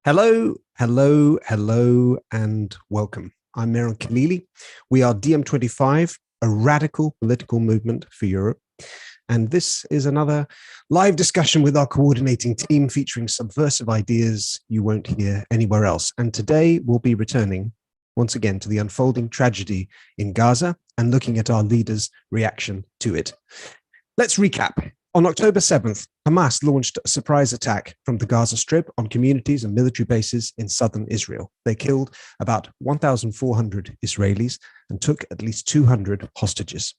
Hello, and welcome. I'm Meron Khalili. We are DiEM25, a radical political movement for Europe. And this is another live discussion with our coordinating team featuring subversive ideas you won't hear anywhere else. And today we'll be returning once again to the unfolding tragedy in Gaza and looking at our leaders' reaction to it. Let's recap. On October 7th, Hamas launched a surprise attack from the Gaza Strip on communities and military bases in southern Israel. They killed about 1,400 Israelis and took at least 200 hostages.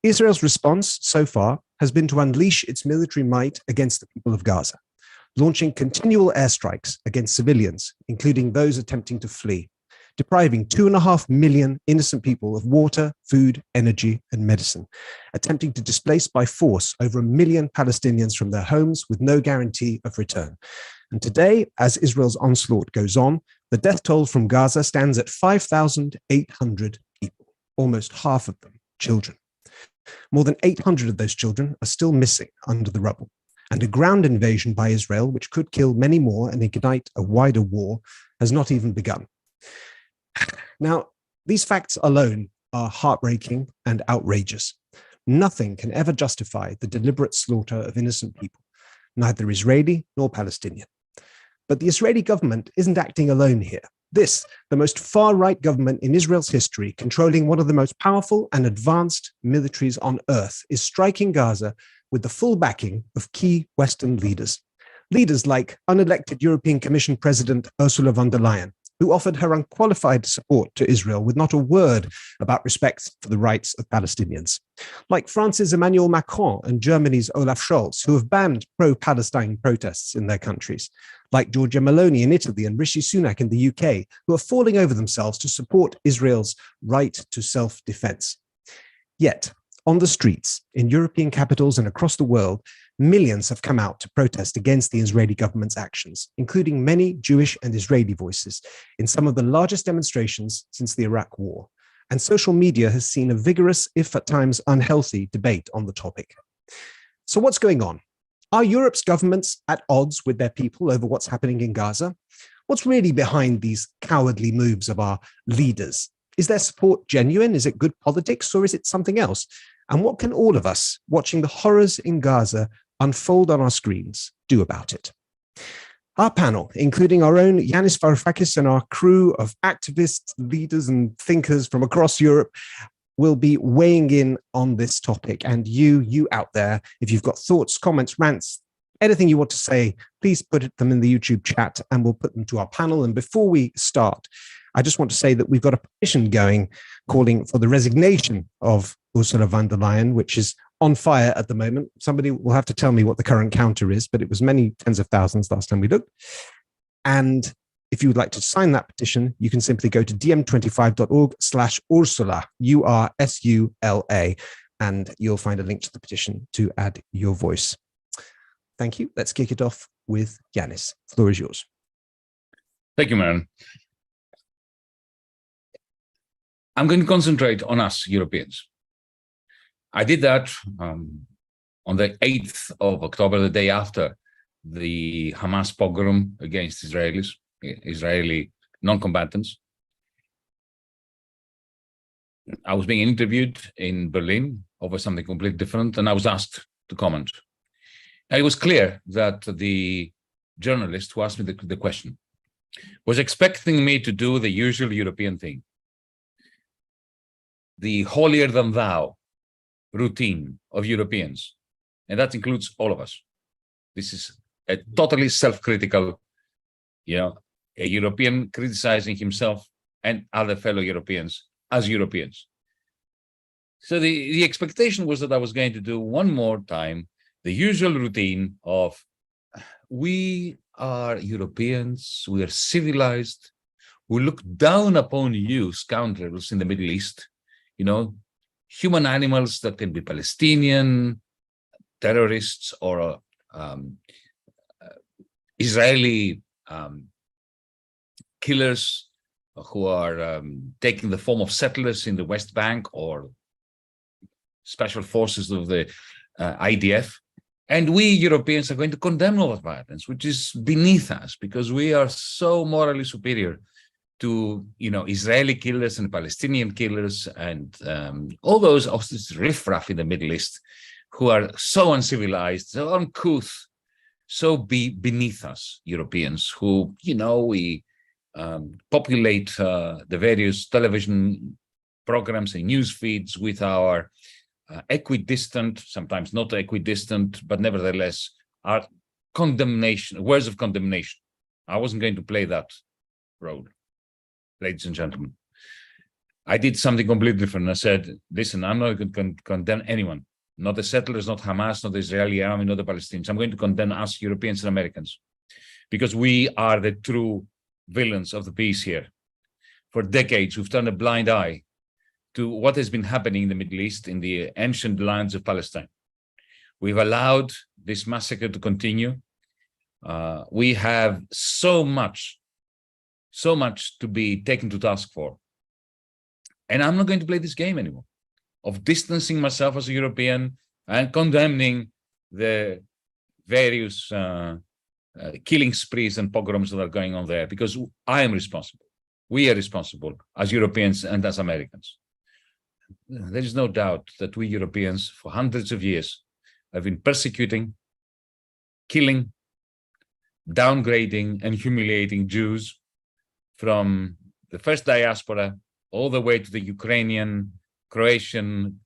Israel's response so far has been to unleash its military might against the people of Gaza, launching continual airstrikes against civilians, including those attempting to flee, depriving 2.5 million innocent people of water, food, energy, and medicine, attempting to displace by force over 1 million Palestinians from their homes with no guarantee of return. And today, as Israel's onslaught goes on, the death toll from Gaza stands at 5,800 people, almost half of them children. More than 800 of those children are still missing under the rubble. And a ground invasion by Israel, which could kill many more and ignite a wider war, has not even begun. Now, these facts alone are heartbreaking and outrageous. Nothing can ever justify the deliberate slaughter of innocent people, neither Israeli nor Palestinian. But the Israeli government isn't acting alone here. This, the most far-right government in Israel's history, controlling one of the most powerful and advanced militaries on earth, is striking Gaza with the full backing of key Western leaders. Leaders like unelected European Commission President Ursula von der Leyen, who offered her unqualified support to Israel with not a word about respect for the rights of Palestinians. Like France's Emmanuel Macron and Germany's Olaf Scholz, who have banned pro-Palestine protests in their countries. Like Giorgia Meloni in Italy and Rishi Sunak in the UK, who are falling over themselves to support Israel's right to self-defense. Yet, on the streets, in European capitals and across the world, millions have come out to protest against the Israeli government's actions, including many Jewish and Israeli voices in some of the largest demonstrations since the Iraq War. And social media has seen a vigorous, if at times unhealthy, debate on the topic. So what's going on? Are Europe's governments at odds with their people over what's happening in Gaza? What's really behind these cowardly moves of our leaders? Is their support genuine? Is it good politics, or is it something else? And what can all of us watching the horrors in Gaza unfold on our screens do about it? Our panel, including our own Yanis Varoufakis and our crew of activists, leaders, and thinkers from across Europe, will be weighing in on this topic. And you out there, if you've got thoughts, comments, rants, anything you want to say, please put them in the YouTube chat and we'll put them to our panel. And before we start, I just want to say that we've got a petition going calling for the resignation of Ursula von der Leyen, which is on fire at the moment. Somebody will have to tell me what the current counter is, but it was many tens of thousands last time we looked. And if you would like to sign that petition, you can simply go to diem25.org/Ursula, URSULA, and you'll find a link to the petition to add your voice. Thank you. Let's kick it off with Yanis. The floor is yours. Thank you, Maron. I'm going to concentrate on us Europeans. I did that on the 8th of October, the day after the Hamas pogrom against Israeli non-combatants. I was being interviewed in Berlin over something completely different, and I was asked to comment. Now, it was clear that the journalist who asked me the question was expecting me to do the usual European thing, the holier-than-thou routine of Europeans, and that includes all of us. This is a totally self-critical, a European criticizing himself and other fellow Europeans as Europeans. So the expectation was that I was going to do one more time the usual routine of, we are Europeans, we are civilized, we look down upon you scoundrels in the Middle East, human animals that can be Palestinian, terrorists, or Israeli killers who are taking the form of settlers in the West Bank or special forces of the IDF. And we Europeans are going to condemn all violence, which is beneath us because we are so morally superior to, Israeli killers and Palestinian killers and all those riffraff in the Middle East who are so uncivilized, so uncouth, so beneath us Europeans who, we populate the various television programs and news feeds with our equidistant, sometimes not equidistant, but nevertheless, our condemnation, words of condemnation. I wasn't going to play that road, ladies and gentlemen. I did something completely different. I said, listen, I'm not going to condemn anyone, not the settlers, not Hamas, not the Israeli army, not the Palestinians. I'm going to condemn us, Europeans and Americans, because we are the true villains of the peace here. For decades, we've turned a blind eye to what has been happening in the Middle East, in the ancient lands of Palestine. We've allowed this massacre to continue. We have so much to be taken to task for. And I'm not going to play this game anymore of distancing myself as a European and condemning the various killing sprees and pogroms that are going on there, because I am responsible. We are responsible as Europeans and as Americans. There is no doubt that we Europeans, for hundreds of years, have been persecuting, killing, downgrading, and humiliating Jews from the first diaspora all the way to the Ukrainian, Croatian,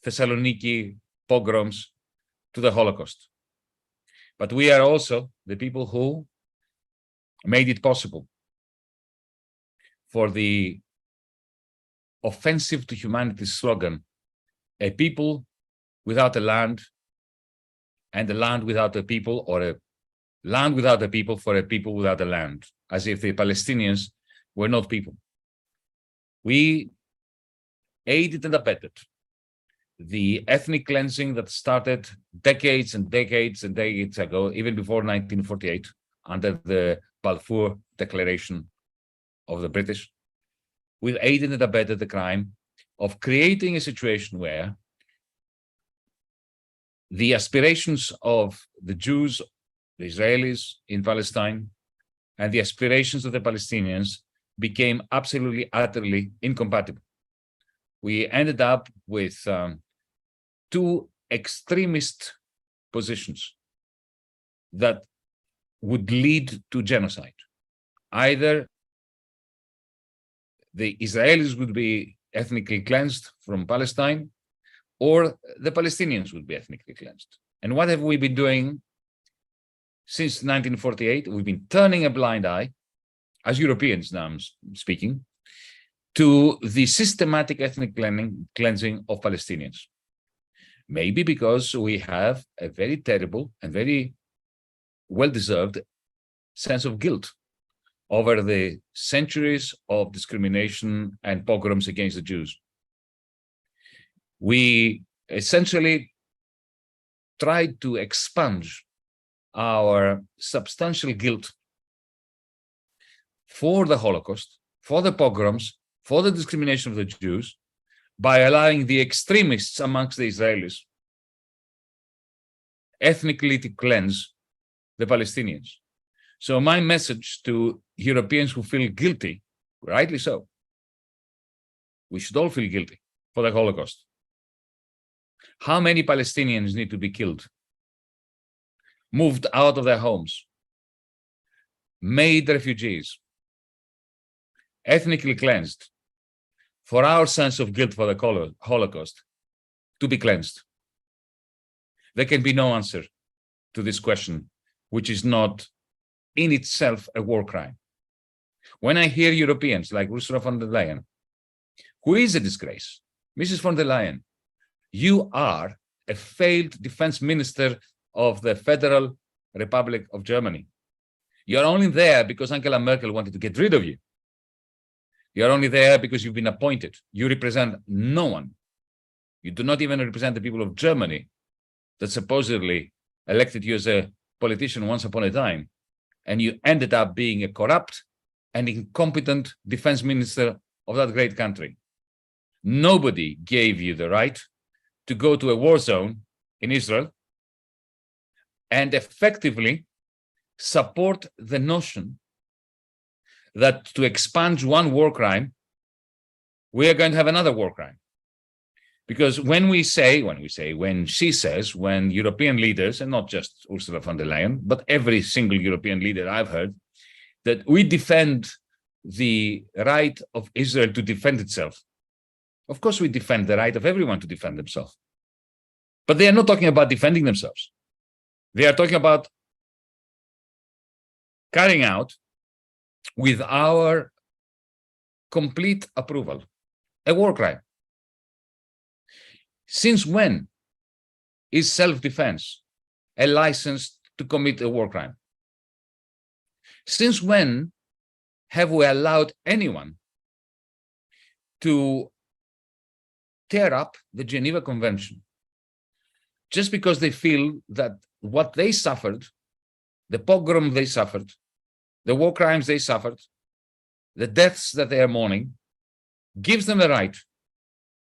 Thessaloniki pogroms to the Holocaust. But we are also the people who made it possible for the offensive to humanity slogan, a people without a land and a land without a people, or a land without a people for a people without a land, as if the Palestinians were not people. We aided and abetted the ethnic cleansing that started decades and decades and decades ago, even before 1948, under the Balfour Declaration of the British. We've aided and abetted the crime of creating a situation where the aspirations of the Jews, the Israelis in Palestine, and the aspirations of the Palestinians became absolutely, utterly incompatible. We ended up with two extremist positions that would lead to genocide. Either the Israelis would be ethnically cleansed from Palestine, or the Palestinians would be ethnically cleansed. And what have we been doing since 1948? We've been turning a blind eye, as Europeans now I'm speaking, to the systematic ethnic cleansing of Palestinians. Maybe because we have a very terrible and very well-deserved sense of guilt over the centuries of discrimination and pogroms against the Jews. We essentially tried to expunge our substantial guilt for the Holocaust, for the pogroms, for the discrimination of the Jews, by allowing the extremists amongst the Israelis ethnically to cleanse the Palestinians. So my message to Europeans who feel guilty, rightly so, we should all feel guilty for the Holocaust. How many Palestinians need to be killed, moved out of their homes, made refugees, ethnically cleansed, for our sense of guilt for the Holocaust to be cleansed? There can be no answer to this question, which is not in itself a war crime. When I hear Europeans like Ursula von der Leyen, who is a disgrace, Mrs. von der Leyen, you are a failed defense minister of the Federal Republic of Germany. You're only there because Angela Merkel wanted to get rid of you. You're only there because you've been appointed. You represent no one. You do not even represent the people of Germany that supposedly elected you as a politician once upon a time. And you ended up being a corrupt and incompetent defense minister of that great country. Nobody gave you the right to go to a war zone in Israel and effectively support the notion that to expunge one war crime, we are going to have another war crime. Because when she says, when European leaders, and not just Ursula von der Leyen, but every single European leader I've heard, that we defend the right of Israel to defend itself. Of course, we defend the right of everyone to defend themselves. But they are not talking about defending themselves. They are talking about carrying out, with our complete approval, a war crime. Since when is self-defense a license to commit a war crime? Since when have we allowed anyone to tear up the Geneva Convention just because they feel that what they suffered, the pogrom they suffered, the war crimes they suffered, the deaths that they are mourning, gives them the right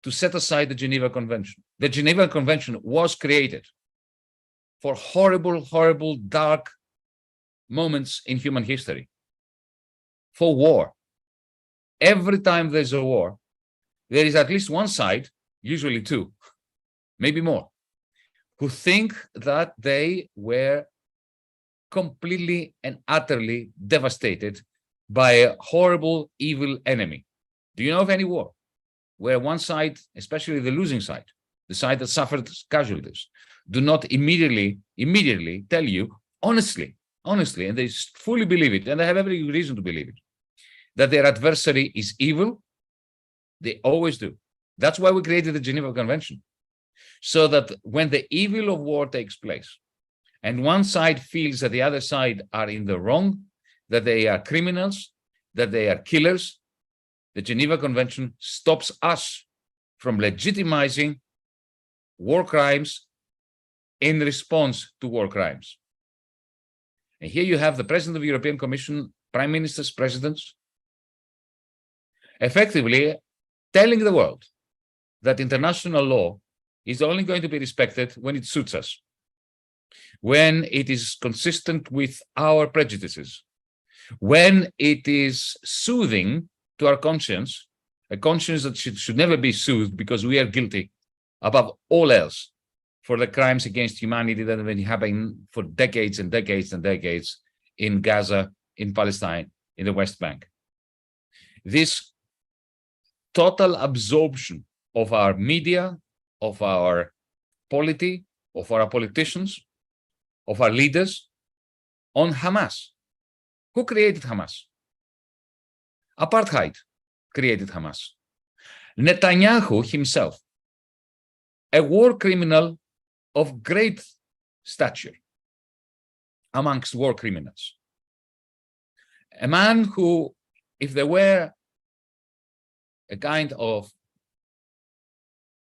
to set aside the Geneva Convention? The Geneva Convention was created for horrible, horrible, dark moments in human history, for war. Every time there's a war, there is at least one side, usually two, maybe more, who think that they were completely and utterly devastated by a horrible, evil enemy. Do you know of any war where one side, especially the losing side, the side that suffered casualties, do not immediately tell you honestly, and they fully believe it, and they have every reason to believe it, that their adversary is evil? They always do. That's why we created the Geneva Convention, so that when the evil of war takes place, and one side feels that the other side are in the wrong, that they are criminals, that they are killers, the Geneva Convention stops us from legitimizing war crimes in response to war crimes. And here you have the President of the European Commission, Prime Ministers, Presidents, effectively telling the world that international law is only going to be respected when it suits us, when it is consistent with our prejudices, when it is soothing to our conscience, a conscience that should never be soothed because we are guilty above all else for the crimes against humanity that have been happening for decades and decades and decades in Gaza, in Palestine, in the West Bank. This total absorption of our media, of our polity, of our politicians, of our leaders on Hamas. Who created Hamas? Apartheid created Hamas. Netanyahu himself, a war criminal of great stature amongst war criminals. A man who, if there were a kind of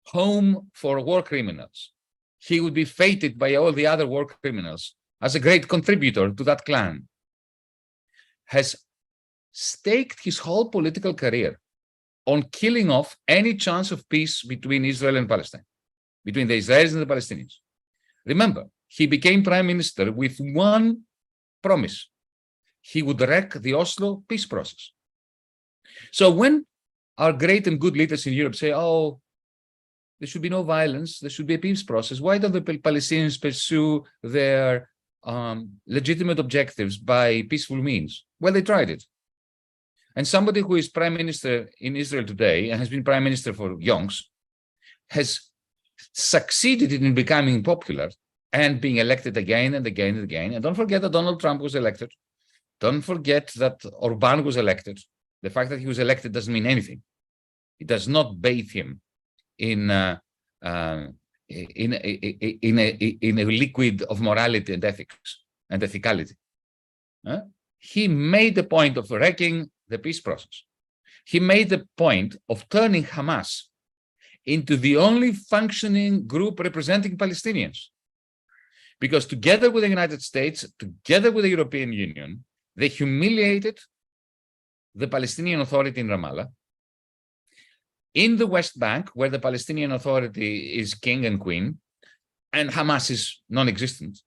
home for war criminals, he would be fated by all the other war criminals as a great contributor to that clan, has staked his whole political career on killing off any chance of peace between Israel and Palestine, between the Israelis and the Palestinians. Remember, he became prime minister with one promise: he would wreck the Oslo peace process. So when our great and good leaders in Europe say, oh, there should be no violence, there should be a peace process, why don't the Palestinians pursue their legitimate objectives by peaceful means? Well, they tried it. And somebody who is prime minister in Israel today and has been prime minister for yonks has succeeded in becoming popular and being elected again and again and again. And don't forget that Donald Trump was elected. Don't forget that Orban was elected. The fact that he was elected doesn't mean anything. It does not bathe him in a liquid of morality and ethics and ethicality. He made the point of wrecking the peace process. He made the point of turning Hamas into the only functioning group representing Palestinians. Because together with the United States, together with the European Union, they humiliated the Palestinian Authority in Ramallah, in the West Bank, where the Palestinian Authority is king and queen, and Hamas is non-existent.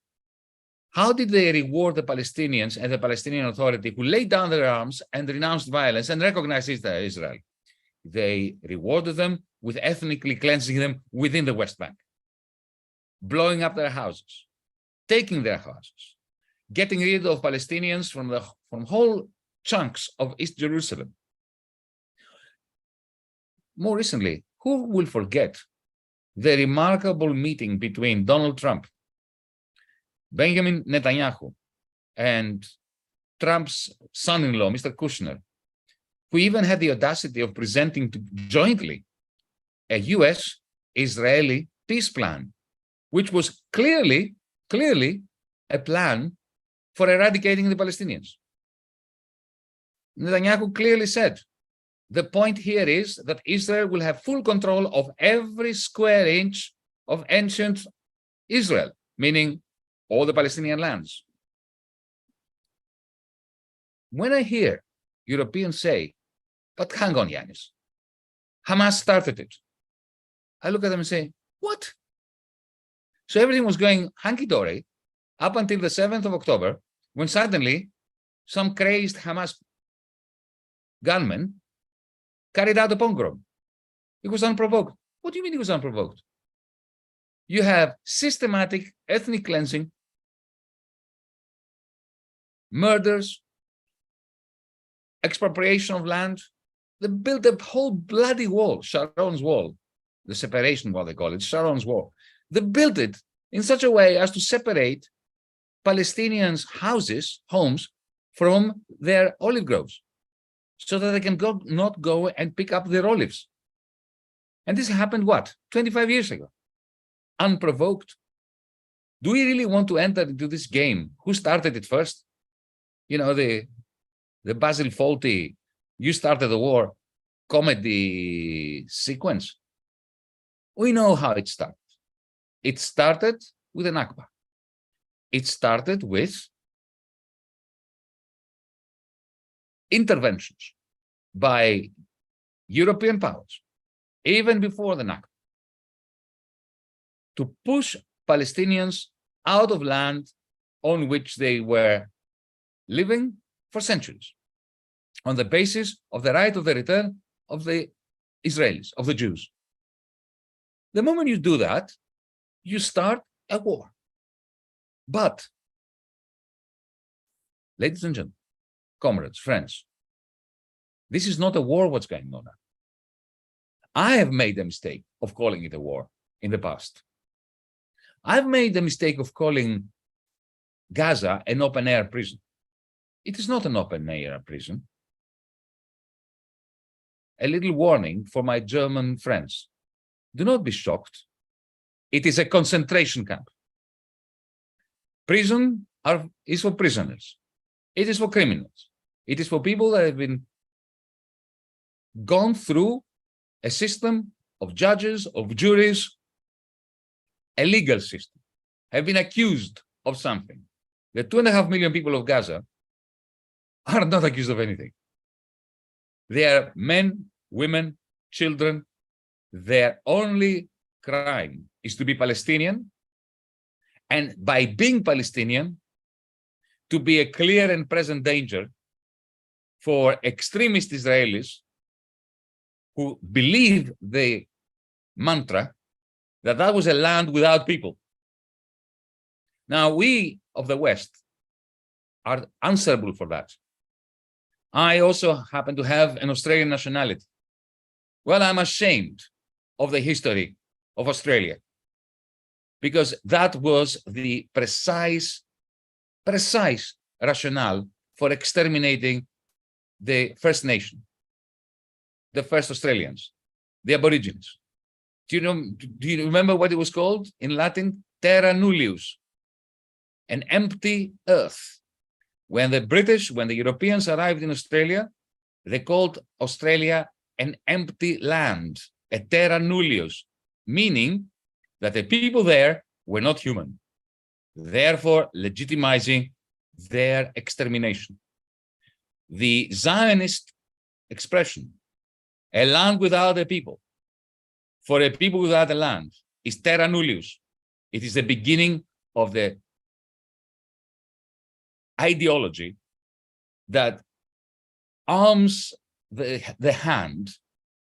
How did they reward the Palestinians and the Palestinian Authority who laid down their arms and renounced violence and recognized Israel? They rewarded them with ethnically cleansing them within the West Bank, blowing up their houses, taking their houses, getting rid of Palestinians from whole chunks of East Jerusalem. More recently, who will forget the remarkable meeting between Donald Trump, Benjamin Netanyahu, and Trump's son-in-law, Mr. Kushner, who even had the audacity of presenting jointly a US-Israeli peace plan, which was clearly a plan for eradicating the Palestinians. Netanyahu clearly said, the point here is that Israel will have full control of every square inch of ancient Israel, meaning all the Palestinian lands. When I hear Europeans say, but hang on, Yanis, Hamas started it, I look at them and say, what? So everything was going hunky-dory up until the 7th of October, when suddenly some crazed Hamas gunman carried out a pogrom. It was unprovoked. What do you mean it was unprovoked? You have systematic ethnic cleansing, murders, expropriation of land. They built a whole bloody wall, Sharon's wall, the separation wall they call it, Sharon's wall. They built it in such a way as to separate Palestinians' houses, homes, from their olive groves, so that they can not go and pick up their olives. And this happened, what, 25 years ago? Unprovoked. Do we really want to enter into this game? Who started it first? You know, the Basil Fawlty, you started the war comedy sequence. We know how it started. It started with an Nakba. It started with interventions by European powers, even before the Nakba, to push Palestinians out of land on which they were living for centuries, on the basis of the right of the return of the Israelis, of the Jews. The moment you do that, you start a war. But, ladies and gentlemen, comrades, friends, this is not a war what's going on now. I have made the mistake of calling it a war in the past. I've made the mistake of calling Gaza an open-air prison. It is not an open-air prison. A little warning for my German friends. Do not be shocked. It is a concentration camp. Prison is for prisoners. It is for criminals. It is for people that have gone through a system of judges, of juries, a legal system, have been accused of something. The 2.5 million people of Gaza are not accused of anything. They are men, women, children. Their only crime is to be Palestinian, and by being Palestinian, to be a clear and present danger for extremist Israelis who believe the mantra that was a land without people. Now, we of the West are answerable for that. I also happen to have an Australian nationality. Well, I'm ashamed of the history of Australia, because that was the precise rationale for exterminating the First Nation, the first Australians, the Aborigines. Do you remember what it was called in Latin? Terra nullius, an empty earth. When the Europeans arrived in Australia, they called Australia an empty land, a terra nullius, meaning that the people there were not human, therefore legitimizing their extermination. The Zionist expression, a land without a people, for a people without a land, is terra nullius. It is the beginning of the ideology that arms the hand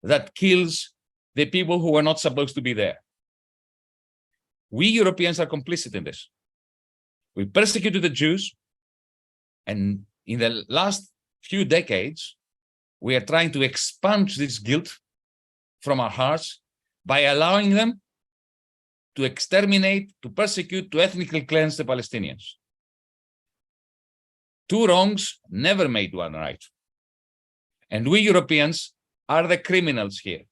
that kills the people who are not supposed to be there. We Europeans are complicit in this. We persecuted the Jews, and in the last few decades, we are trying to expunge this guilt from our hearts by allowing them to exterminate, to persecute, to ethnically cleanse the Palestinians. Two wrongs never made one right. And we Europeans are the criminals here.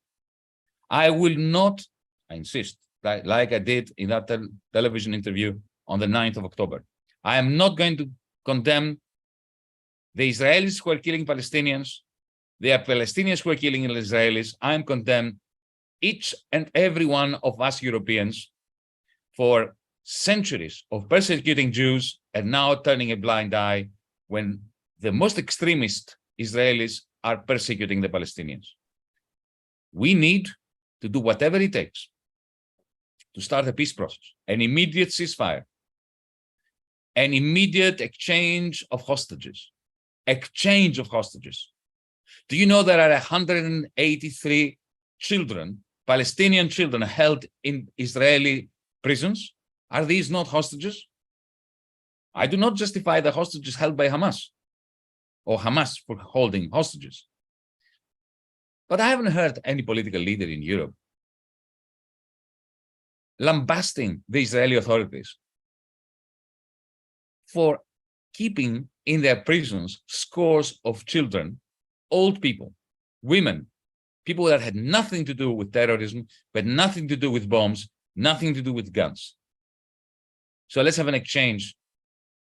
I will not, I insist, like I did in that television interview on the 9th of October. I am not going to condemn the Israelis who are killing Palestinians, the Palestinians who are killing the Israelis. I am condemned each and every one of us Europeans for centuries of persecuting Jews and now turning a blind eye when the most extremist Israelis are persecuting the Palestinians. We need to do whatever it takes to start a peace process, an immediate ceasefire, an immediate exchange of hostages. Do you know there are 183 children, Palestinian children, held in Israeli prisons? Are these not hostages? I do not justify the hostages held by Hamas or Hamas for holding hostages. But I haven't heard any political leader in Europe lambasting the Israeli authorities for keeping in their prisons scores of children, old people, women, people that had nothing to do with terrorism, but nothing to do with bombs, nothing to do with guns. So let's have an exchange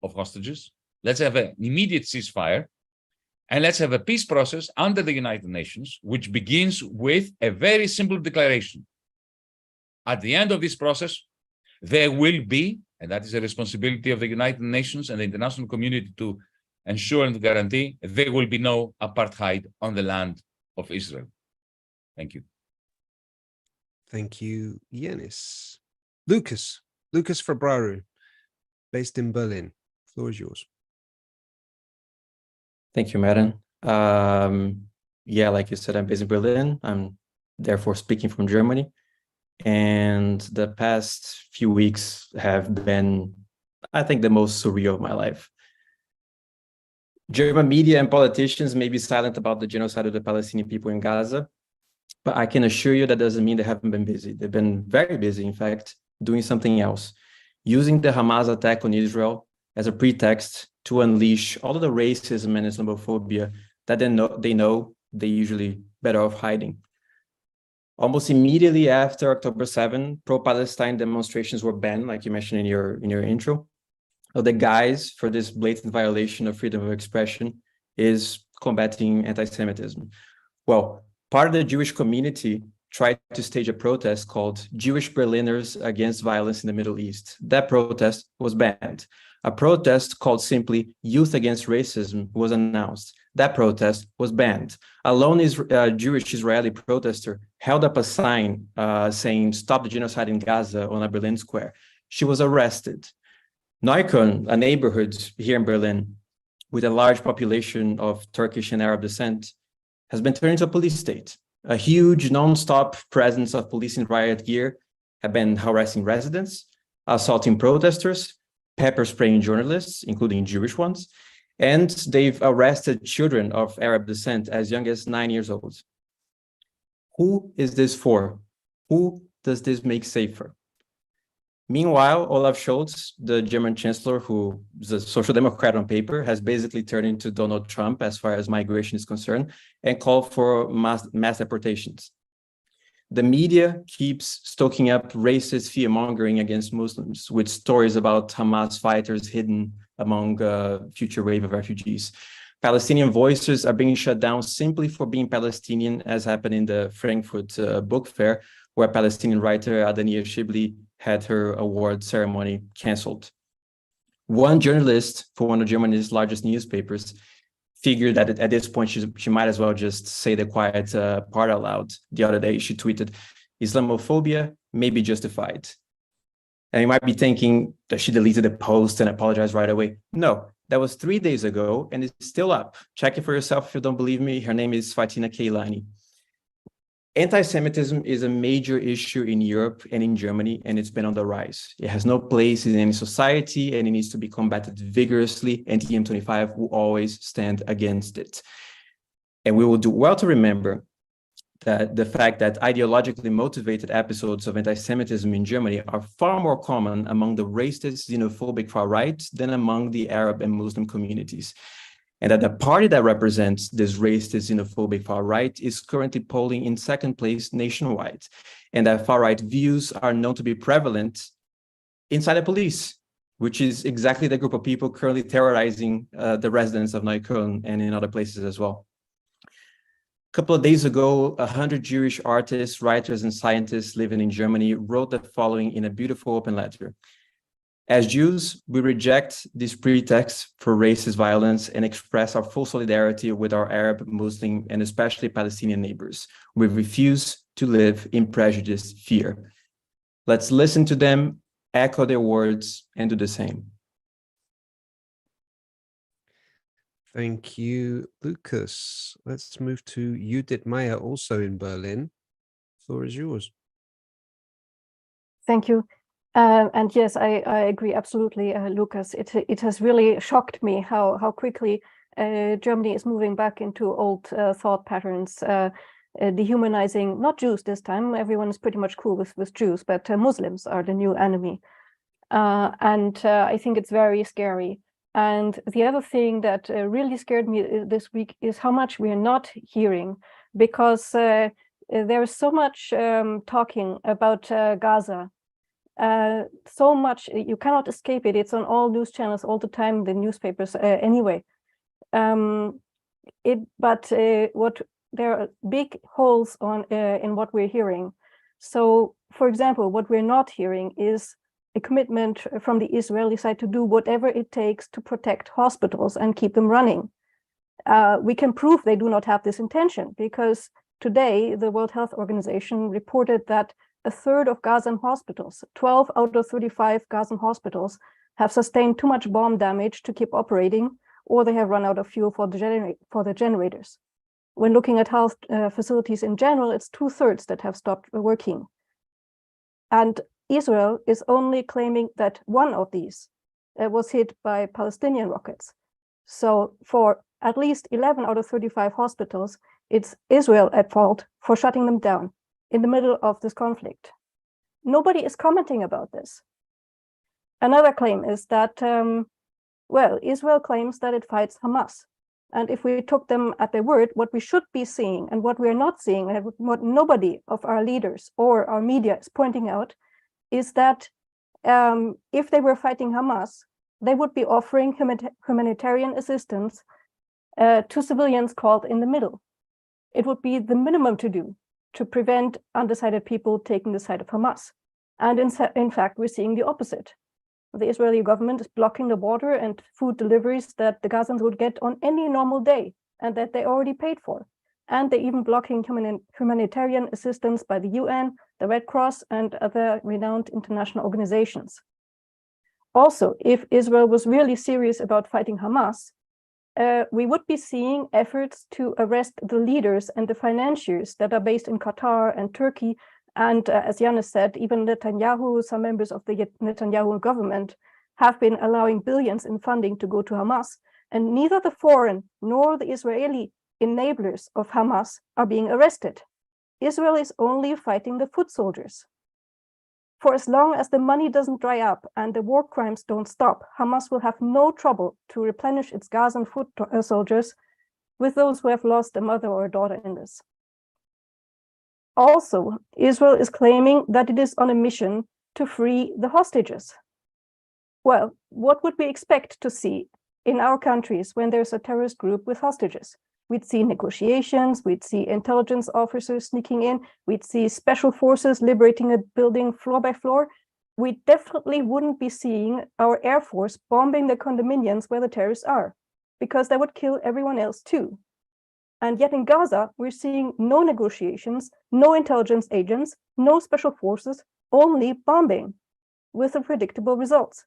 of hostages. Let's have an immediate ceasefire. And let's have a peace process under the United Nations, which begins with a very simple declaration. At the end of this process, there will be, and that is a responsibility of the United Nations and the international community to ensure and to guarantee, there will be no apartheid on the land of Israel. Thank you. Thank you, Yanis. Lucas Fabraru, based in Berlin. The floor is yours. Thank you, Madden. Yeah, like you said, I'm based in Berlin. I'm therefore speaking from Germany. And the past few weeks have been, I think, the most surreal of my life. German media and politicians may be silent about the genocide of the Palestinian people in Gaza, but I can assure you that doesn't mean they haven't been busy. They've been very busy, in fact, doing something else, using the Hamas attack on Israel as a pretext to unleash all of the racism and Islamophobia that they know they usually better off hiding. Almost immediately after October 7, pro-Palestine demonstrations were banned, like you mentioned in your intro. So the guise for this blatant violation of freedom of expression is combating anti-Semitism. Well, part of the Jewish community tried to stage a protest called Jewish Berliners Against Violence in the Middle East. That protest was banned. A protest called simply Youth Against Racism was announced. That protest was banned. A lone Jewish Israeli protester held up a sign saying, "Stop the genocide in Gaza" on a Berlin square. She was arrested. Neukölln, a neighborhood here in Berlin with a large population of Turkish and Arab descent, has been turned into a police state. A huge non-stop presence of police in riot gear have been harassing residents, assaulting protesters, pepper spraying journalists, including Jewish ones, and they've arrested children of Arab descent as young as 9 years old. Who is this for? Who does this make safer? Meanwhile, Olaf Scholz, the German chancellor, who is a social democrat on paper, has basically turned into Donald Trump as far as migration is concerned and called for mass deportations. The media keeps stoking up racist fear-mongering against Muslims with stories about Hamas fighters hidden among a future wave of refugees. Palestinian voices are being shut down simply for being Palestinian, as happened in the Frankfurt Book Fair, where Palestinian writer Adania Shibli had her award ceremony canceled. One journalist for one of Germany's largest newspapers figured that at this point she might as well just say the quiet part out loud. The other day she tweeted, "Islamophobia may be justified." And you might be thinking that she deleted the post and apologized right away. No, that was 3 days ago and it's still up. Check it for yourself if you don't believe me. Her name is Fatina Keilani. Anti-Semitism is a major issue in Europe and in Germany, and it's been on the rise. It has no place in any society, and it needs to be combated vigorously, and DiEM25 will always stand against it. And we will do well to remember that the fact that ideologically motivated episodes of anti-Semitism in Germany are far more common among the racist, xenophobic far right than among the Arab and Muslim communities. And that the party that represents this racist, xenophobic far right is currently polling in second place nationwide. And that far right views are known to be prevalent inside the police, which is exactly the group of people currently terrorizing the residents of Neukölln and in other places as well. A couple of days ago, 100 Jewish artists, writers, and scientists living in Germany wrote the following in a beautiful open letter. As Jews, we reject these pretexts for racist violence and express our full solidarity with our Arab, Muslim, and especially Palestinian neighbors. We refuse to live in prejudiced fear. Let's listen to them, echo their words, and do the same. Thank you, Lucas. Let's move to Judith Meyer, also in Berlin. The floor is yours. Thank you. And yes, I agree absolutely, Lucas. It has really shocked me how quickly Germany is moving back into old thought patterns, dehumanizing not Jews this time. Everyone is pretty much cool with Jews, but Muslims are the new enemy. And I think it's very scary. And the other thing that really scared me this week is how much we are not hearing, because there is so much talking about Gaza. So much, you cannot escape it. It's on all news channels all the time, the newspapers anyway. But there are big holes in what we're hearing. So, for example, what we're not hearing is a commitment from the Israeli side to do whatever it takes to protect hospitals and keep them running. We can prove they do not have this intention, because today the World Health Organization reported that a third of Gazan hospitals, 12 out of 35 Gazan hospitals, have sustained too much bomb damage to keep operating, or they have run out of fuel for the generators. When looking at health facilities in general, it's 2/3 that have stopped working. And Israel is only claiming that one of these was hit by Palestinian rockets. So for at least 11 out of 35 hospitals, it's Israel at fault for shutting them down in the middle of this conflict. Nobody is commenting about this. Another claim is that, Israel claims that it fights Hamas. And if we took them at their word, what we should be seeing and what we're not seeing, and what nobody of our leaders or our media is pointing out, is that if they were fighting Hamas, they would be offering humanitarian assistance to civilians caught in the middle. It would be the minimum to do to prevent undecided people taking the side of Hamas. And in fact, we're seeing the opposite. The Israeli government is blocking the border and food deliveries that the Gazans would get on any normal day and that they already paid for. And they're even blocking humanitarian assistance by the UN, the Red Cross, and other renowned international organizations. Also, if Israel was really serious about fighting Hamas, we would be seeing efforts to arrest the leaders and the financiers that are based in Qatar and Turkey. And as Yanis said, even Netanyahu, some members of the Netanyahu government have been allowing billions in funding to go to Hamas. And neither the foreign nor the Israeli enablers of Hamas are being arrested. Israel is only fighting the foot soldiers. For as long as the money doesn't dry up and the war crimes don't stop, Hamas will have no trouble to replenish its Gazan foot soldiers with those who have lost a mother or a daughter in this. Also, Israel is claiming that it is on a mission to free the hostages. Well, what would we expect to see in our countries when there's a terrorist group with hostages? We'd see negotiations, we'd see intelligence officers sneaking in, we'd see special forces liberating a building floor by floor. We definitely wouldn't be seeing our Air Force bombing the condominiums where the terrorists are, because that would kill everyone else too. And yet in Gaza, we're seeing no negotiations, no intelligence agents, no special forces, only bombing. with the predictable results.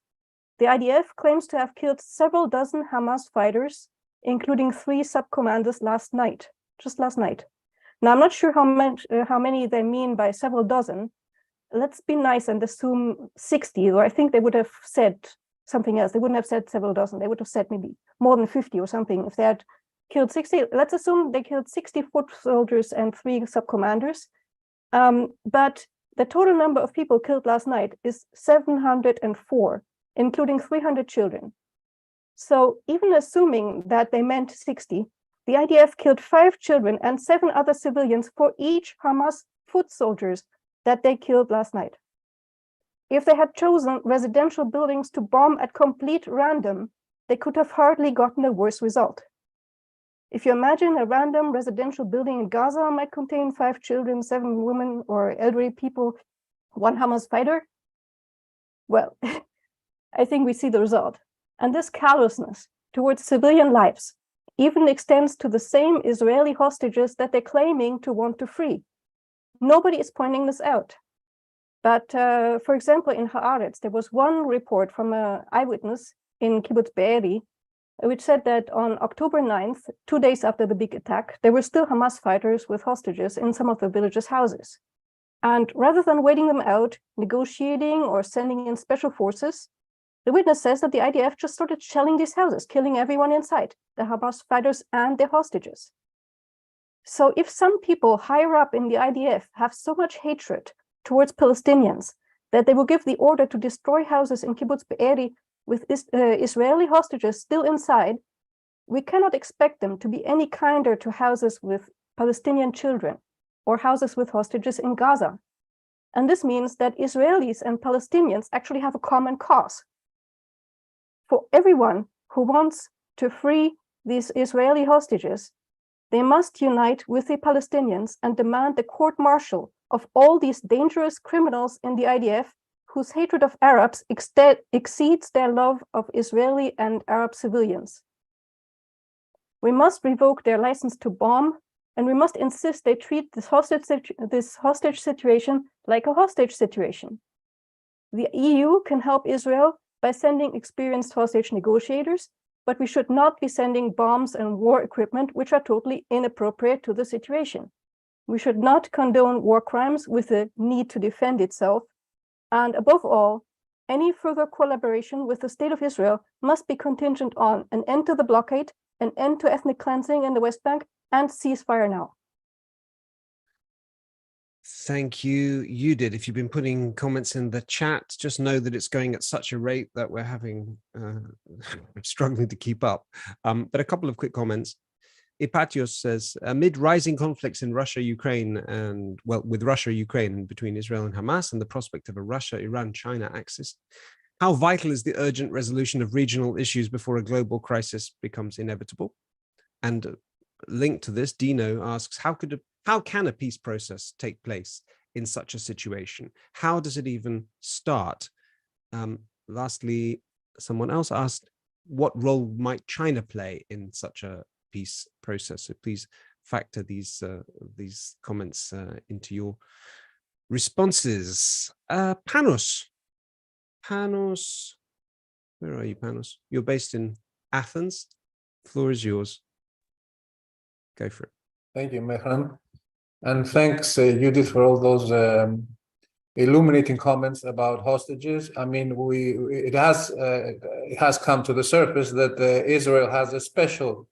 The IDF claims to have killed several dozen Hamas fighters, including 3 sub-commanders just last night. Now, I'm not sure how many they mean by several dozen. Let's be nice and assume 60, or I think they would have said something else. They wouldn't have said several dozen. They would have said maybe more than 50 or something. If they had killed 60, let's assume they killed 60 foot soldiers and 3 sub-commanders. But the total number of people killed last night is 704, including 300 children. So even assuming that they meant 60, the IDF killed 5 children and 7 other civilians for each Hamas foot soldiers that they killed last night. If they had chosen residential buildings to bomb at complete random, they could have hardly gotten a worse result. If you imagine a random residential building in Gaza might contain 5 children, 7 women or elderly people, 1 Hamas fighter, well, I think we see the result. And this callousness towards civilian lives even extends to the same Israeli hostages that they're claiming to want to free. Nobody is pointing this out. But for example, in Haaretz, there was one report from an eyewitness in Kibbutz Be'eri, which said that on October 9th, 2 days after the big attack, there were still Hamas fighters with hostages in some of the villagers' houses. And rather than waiting them out, negotiating or sending in special forces, the witness says that the IDF just started shelling these houses, killing everyone inside, the Hamas fighters and their hostages. So if some people higher up in the IDF have so much hatred towards Palestinians that they will give the order to destroy houses in Kibbutz Be'eri with Israeli hostages still inside, we cannot expect them to be any kinder to houses with Palestinian children or houses with hostages in Gaza. And this means that Israelis and Palestinians actually have a common cause. For everyone who wants to free these Israeli hostages, they must unite with the Palestinians and demand the court-martial of all these dangerous criminals in the IDF whose hatred of Arabs exceeds their love of Israeli and Arab civilians. We must revoke their license to bomb, and we must insist they treat this hostage situation like a hostage situation. The EU can help Israel by sending experienced hostage negotiators, but we should not be sending bombs and war equipment which are totally inappropriate to the situation. We should not condone war crimes with the need to defend itself. And above all, any further collaboration with the State of Israel must be contingent on an end to the blockade, an end to ethnic cleansing in the West Bank, and ceasefire now. Thank you. You did. If you've been putting comments in the chat, just know that it's going at such a rate that we're having struggling to keep up. But a couple of quick comments. Ipatios says, amid rising conflicts in Russia, Ukraine, and with Russia, Ukraine, between Israel and Hamas, and the prospect of a Russia, Iran, China axis, how vital is the urgent resolution of regional issues before a global crisis becomes inevitable? And linked to this, Dino asks, how can a peace process take place in such a situation? How does it even start? Lastly, someone else asked, what role might China play in such a peace process? So please factor these comments into your responses. Panos, where are you, Panos? You're based in Athens. The floor is yours. Go for it. Thank you, Mehran. And thanks, Judith, for all those illuminating comments about hostages. I mean, it has come to the surface that Israel has a special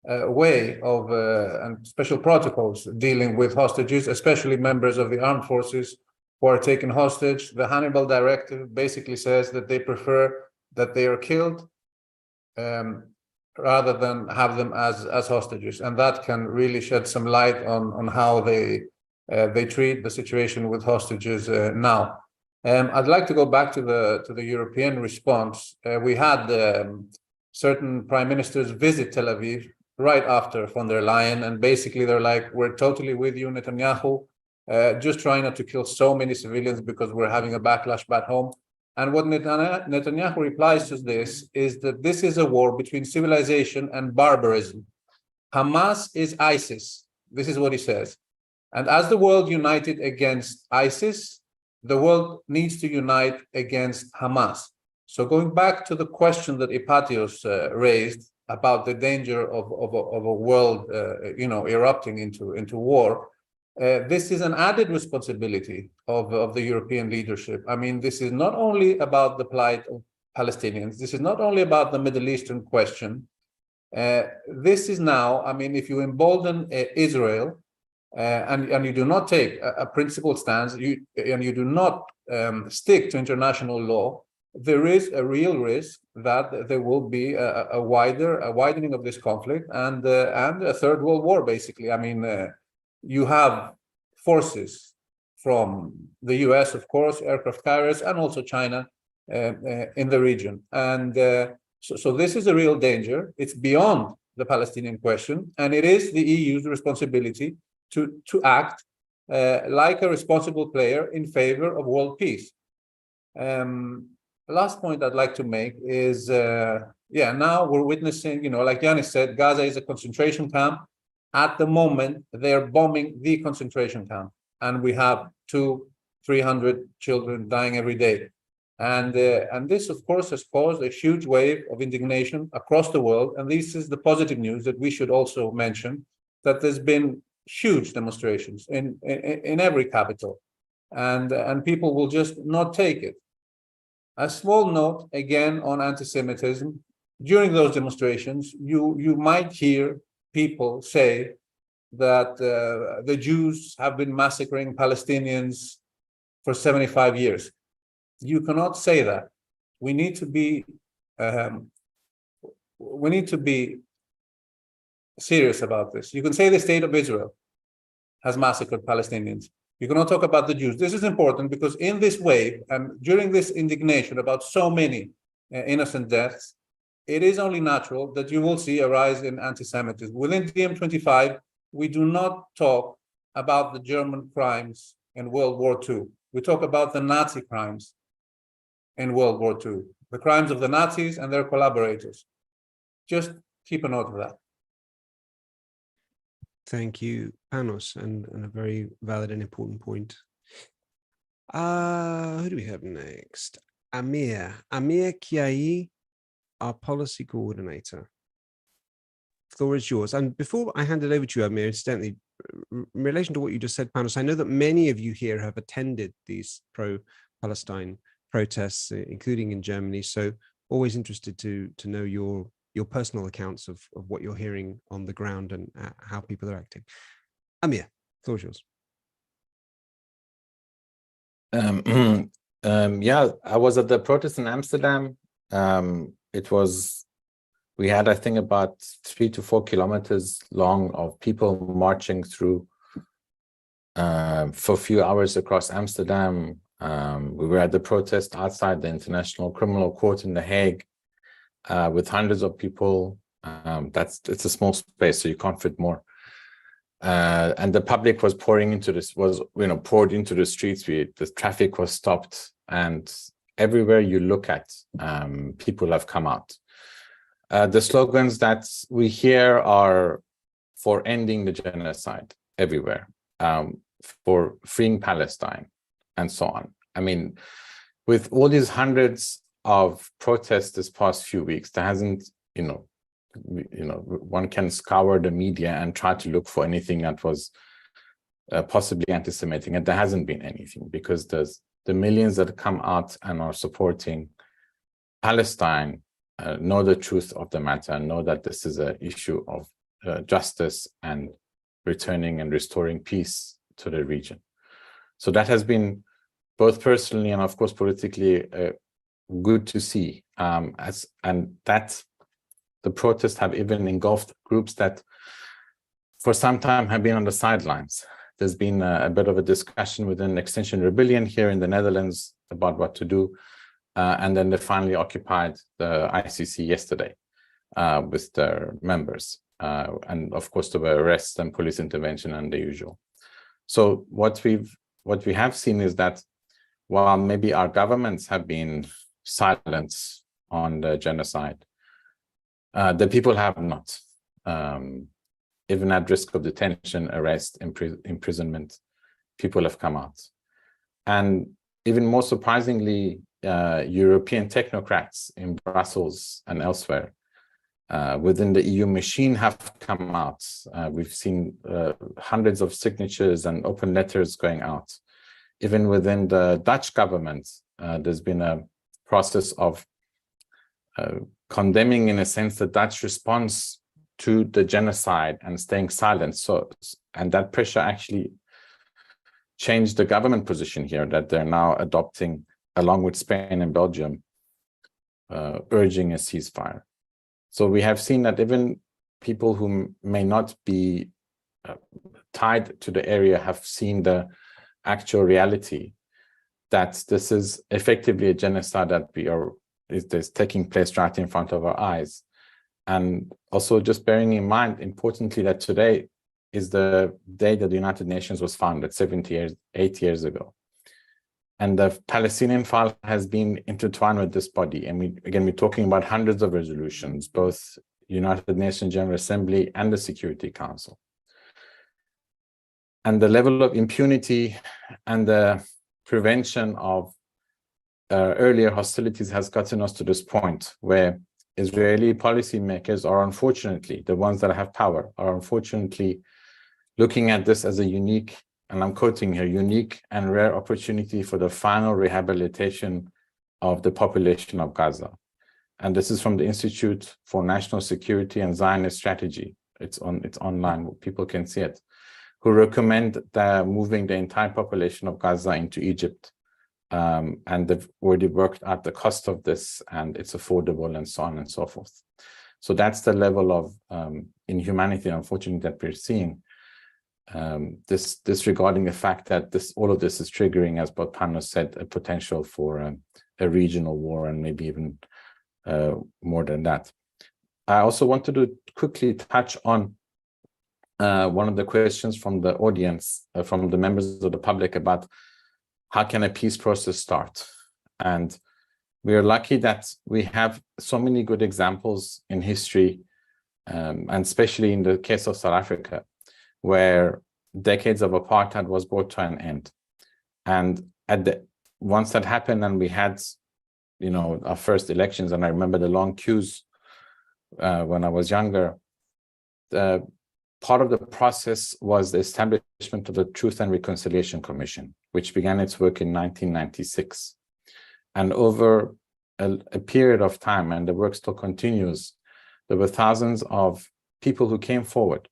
way of and special protocols dealing with hostages, especially members of the armed forces who are taken hostage. The Hannibal Directive basically says that they prefer that they are killed rather than have them as hostages, and that can really shed some light on how they treat the situation with hostages now. I'd like to go back to the European response. We had certain prime ministers visit Tel Aviv right after von der Leyen, and basically they're like, we're totally with you, Netanyahu, just trying not to kill so many civilians because we're having a backlash back home. And what Netanyahu replies to this is that this is a war between civilization and barbarism. Hamas is ISIS. This is what he says. And as the world united against ISIS, the world needs to unite against Hamas. So going back to the question that Epatios raised about the danger of a world, erupting into war, this is an added responsibility of the European leadership. I mean, this is not only about the plight of Palestinians. This is not only about the Middle Eastern question. This is now, I mean, if you embolden Israel and you do not take a principled stance, and you do not stick to international law, there is a real risk that there will be a widening of this conflict and a third world war, basically. I mean, you have forces from the US, of course, aircraft carriers, and also China in the region. And so this is a real danger. It's beyond the Palestinian question, and it is the EU's responsibility to act like a responsible player in favor of world peace. Last point I'd like to make is, now we're witnessing, like Yanis said, Gaza is a concentration camp. At the moment, they're bombing the concentration camp, and we have 200-300 children dying every day. And this, of course, has caused a huge wave of indignation across the world. And this is the positive news that we should also mention, that there's been huge demonstrations in every capital, and people will just not take it. A small note again on anti-Semitism. During those demonstrations, you might hear people say that the Jews have been massacring Palestinians for 75 years. You cannot say that. We need to be serious about this. You can say the state of Israel has massacred Palestinians. You cannot talk about the Jews. This is important because in this wave and during this indignation about so many innocent deaths, it is only natural that you will see a rise in anti-Semitism. Within DiEM25, we do not talk about the German crimes in World War II. We talk about the Nazi crimes in World War II, the crimes of the Nazis and their collaborators. Just keep a note of that. Thank you, Panos, and a very valid and important point. Who do we have next? Amir Kiai, our policy coordinator. The floor is yours. And before I hand it over to you, Amir, incidentally, in relation to what you just said, Panos, I know that many of you here have attended these pro-Palestine protests, including in Germany. So always interested to know your personal accounts of what you're hearing on the ground and how people are acting. Amir, the floor is yours. I was at the protest in Amsterdam. We had, I think, about 3 to 4 kilometers long of people marching through for a few hours across Amsterdam. We were at the protest outside the International Criminal Court in The Hague with hundreds of people. It's a small space, so you can't fit more. And the public was poured into the streets. The traffic was stopped, and everywhere you look at, people have come out. The slogans that we hear are for ending the genocide everywhere, for freeing Palestine, and so on. I mean, with all these hundreds of protests this past few weeks, there hasn't, one can scour the media and try to look for anything that was possibly anti-Semitic, and there hasn't been anything, because there's the millions that come out and are supporting Palestine, know the truth of the matter, know that this is an issue of justice and returning and restoring peace to the region. So that has been both personally and, of course, politically good to see. And that the protests have even engulfed groups that for some time have been on the sidelines. There's been a bit of a discussion within Extinction Rebellion here in the Netherlands about what to do. And then they finally occupied the ICC yesterday with their members. And of course, there were arrests and police intervention and the usual. So what we have seen is that while maybe our governments have been silent on the genocide, the people have not. Even at risk of detention, arrest, imprisonment, people have come out. And even more surprisingly, European technocrats in Brussels and elsewhere within the EU machine have come out. We've seen hundreds of signatures and open letters going out. Even within the Dutch government, there's been a process of condemning, in a sense, the Dutch response to the genocide and staying silent. And that pressure actually changed the government position here, that they're now adopting, along with Spain and Belgium, urging a ceasefire. So we have seen that even people who may not be tied to the area have seen the actual reality that this is effectively a genocide that is taking place right in front of our eyes. And also just bearing in mind, importantly, that today is the day that the United Nations was founded, 8 years ago. And the Palestinian file has been intertwined with this body. And we're talking about hundreds of resolutions, both United Nations General Assembly and the Security Council. And the level of impunity and the prevention of earlier hostilities has gotten us to this point where Israeli policymakers are, unfortunately, the ones that have power, are unfortunately looking at this as a unique, and I'm quoting here, unique and rare opportunity for the final rehabilitation of the population of Gaza. And this is from the Institute for National Security and Zionist Strategy. It's online, people can see it, who recommend moving the entire population of Gaza into Egypt. And they've already worked out the cost of this, and it's affordable, and so on and so forth. So that's the level of inhumanity, unfortunately, that we're seeing. Disregarding the fact that all of this is triggering, as both panelists said, a potential for a regional war, and maybe even more than that. I also wanted to quickly touch on one of the questions from the audience, from the members of the public, about how can a peace process start? And we are lucky that we have so many good examples in history, and especially in the case of South Africa, where decades of apartheid was brought to an end. And once that happened, and we had, our first elections, and I remember the long queues when I was younger, part of the process was the establishment of the Truth and Reconciliation Commission, which began its work in 1996. And over a period of time, and the work still continues, there were thousands of people who came forward,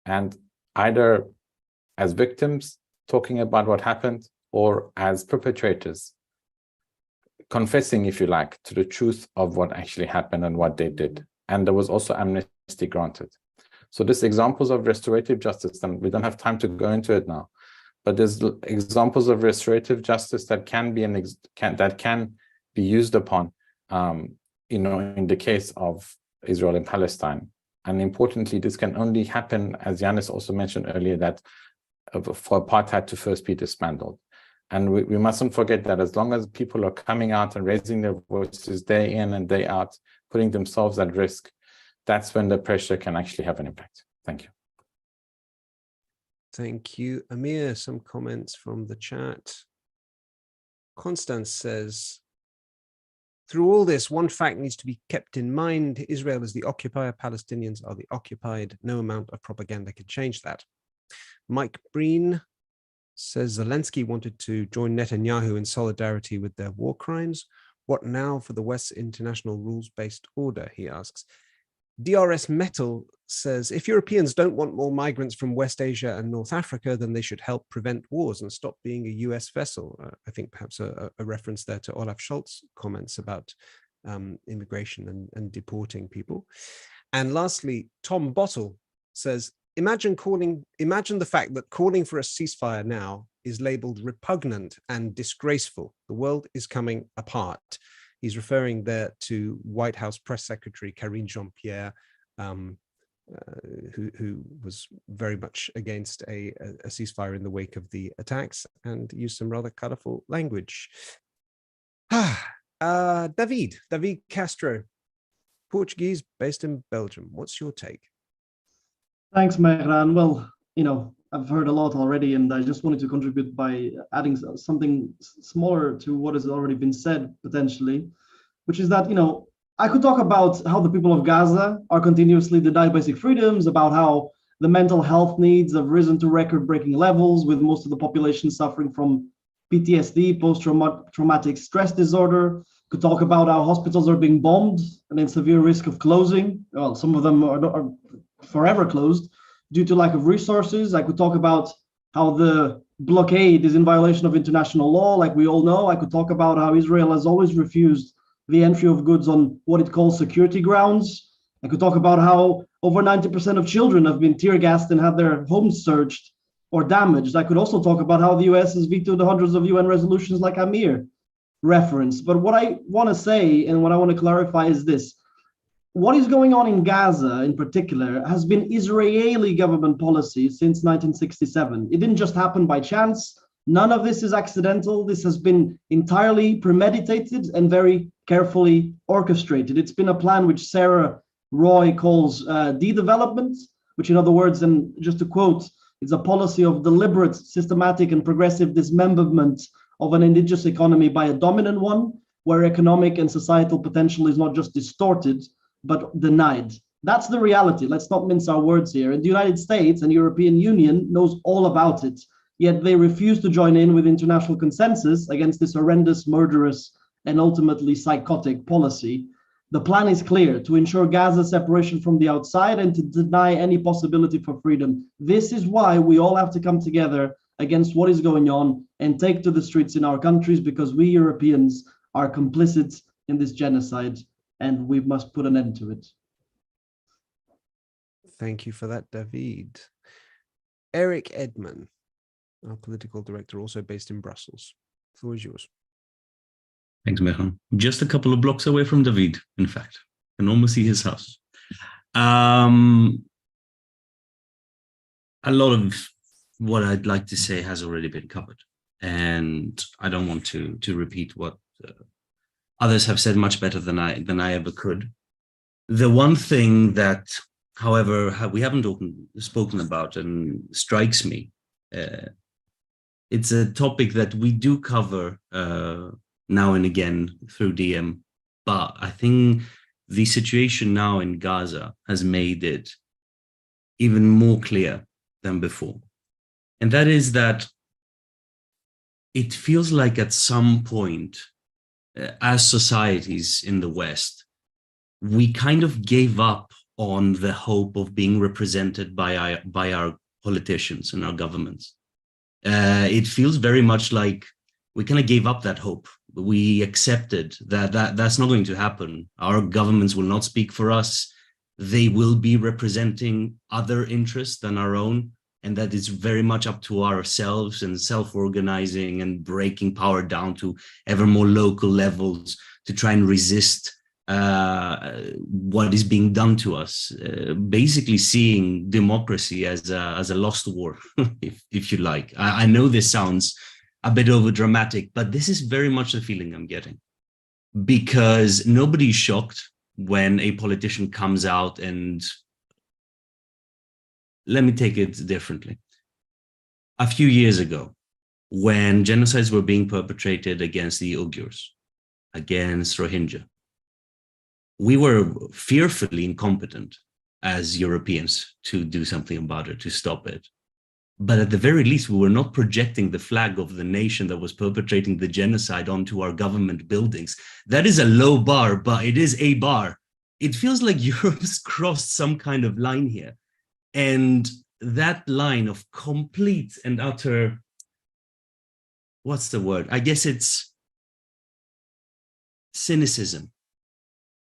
and either as victims talking about what happened, or as perpetrators confessing, if you like, to the truth of what actually happened and what they did. And there was also amnesty granted. So there's examples of restorative justice, and we don't have time to go into it now, but there's examples of restorative justice that can be used upon, in the case of Israel and Palestine. And importantly, this can only happen, as Yanis also mentioned earlier, that for apartheid to first be dismantled. And we mustn't forget that as long as people are coming out and raising their voices day in and day out, putting themselves at risk, that's when the pressure can actually have an impact. Thank you. Thank you, Amir. Some comments from the chat. Constance says, through all this, one fact needs to be kept in mind. Israel is the occupier, Palestinians are the occupied. No amount of propaganda can change that. Mike Breen says Zelensky wanted to join Netanyahu in solidarity with their war crimes. What now for the West's international rules-based order, he asks. DRS Metal says, if Europeans don't want more migrants from West Asia and North Africa, then they should help prevent wars and stop being a US vessel. I think perhaps a reference there to Olaf Scholz's comments about immigration and deporting people. And lastly, Tom Bottle says, imagine the fact that calling for a ceasefire now is labeled repugnant and disgraceful. The world is coming apart. He's referring there to White House Press Secretary Karine Jean-Pierre, who was very much against a ceasefire in the wake of the attacks and used some rather colorful language. David Castro, Portuguese based in Belgium. What's your take? Thanks, Mehran. Well, I've heard a lot already, and I just wanted to contribute by adding something smaller to what has already been said, potentially, which is that, I could talk about how the people of Gaza are continuously denied basic freedoms, about how the mental health needs have risen to record-breaking levels, with most of the population suffering from PTSD, post-traumatic stress disorder. Could talk about how hospitals are being bombed and in severe risk of closing. Well, some of them are forever closed due to lack of resources. I could talk about how the blockade is in violation of international law, like we all know. I could talk about how Israel has always refused the entry of goods on what it calls security grounds. I could talk about how over 90% of children have been tear gassed and had their homes searched or damaged. I could also talk about how the US has vetoed hundreds of UN resolutions like Amir referenced. But what I want to say and what I want to clarify is this. What is going on in Gaza in particular has been Israeli government policy since 1967. It didn't just happen by chance. None of this is accidental. This has been entirely premeditated and very carefully orchestrated. It's been a plan which Sarah Roy calls de-development, which in other words, and just to quote, it's a policy of deliberate, systematic, and progressive dismemberment of an indigenous economy by a dominant one, where economic and societal potential is not just distorted, but denied. That's the reality. Let's not mince our words here. And the United States and the European Union knows all about it, yet they refuse to join in with international consensus against this horrendous, murderous, and ultimately psychotic policy. The plan is clear: to ensure Gaza's separation from the outside and to deny any possibility for freedom. This is why we all have to come together against what is going on and take to the streets in our countries, because we Europeans are complicit in this genocide and we must put an end to it. Thank you for that, David. Eric Edman, our political director, also based in Brussels. The floor is yours. Thanks, Mehan. Just a couple of blocks away from David, in fact. I can almost see his house. A lot of what I'd like to say has already been covered, and I don't want to repeat what others have said much better than I ever could. The one thing that, however, we haven't spoken about and strikes me, it's a topic that we do cover now and again through DM, but I think the situation now in Gaza has made it even more clear than before. And that is that it feels like at some point, as societies in the West, we kind of gave up on the hope of being represented by our politicians and our governments. It feels very much like we kind of gave up that hope. We accepted that that's not going to happen. Our governments will not speak for us. They will be representing other interests than our own, and that it's very much up to ourselves and self-organizing and breaking power down to ever more local levels to try and resist what is being done to us. Basically seeing democracy as a lost war, if you like. I know this sounds a bit over dramatic, but this is very much the feeling I'm getting, because nobody's shocked when a politician comes out and, let me take it differently. A few years ago, when genocides were being perpetrated against the Uyghurs, against Rohingya, we were fearfully incompetent as Europeans to do something about it, to stop it. But at the very least, we were not projecting the flag of the nation that was perpetrating the genocide onto our government buildings. That is a low bar, but it is a bar. It feels like Europe's crossed some kind of line here. And that line of complete and utter, what's the word? I guess it's cynicism.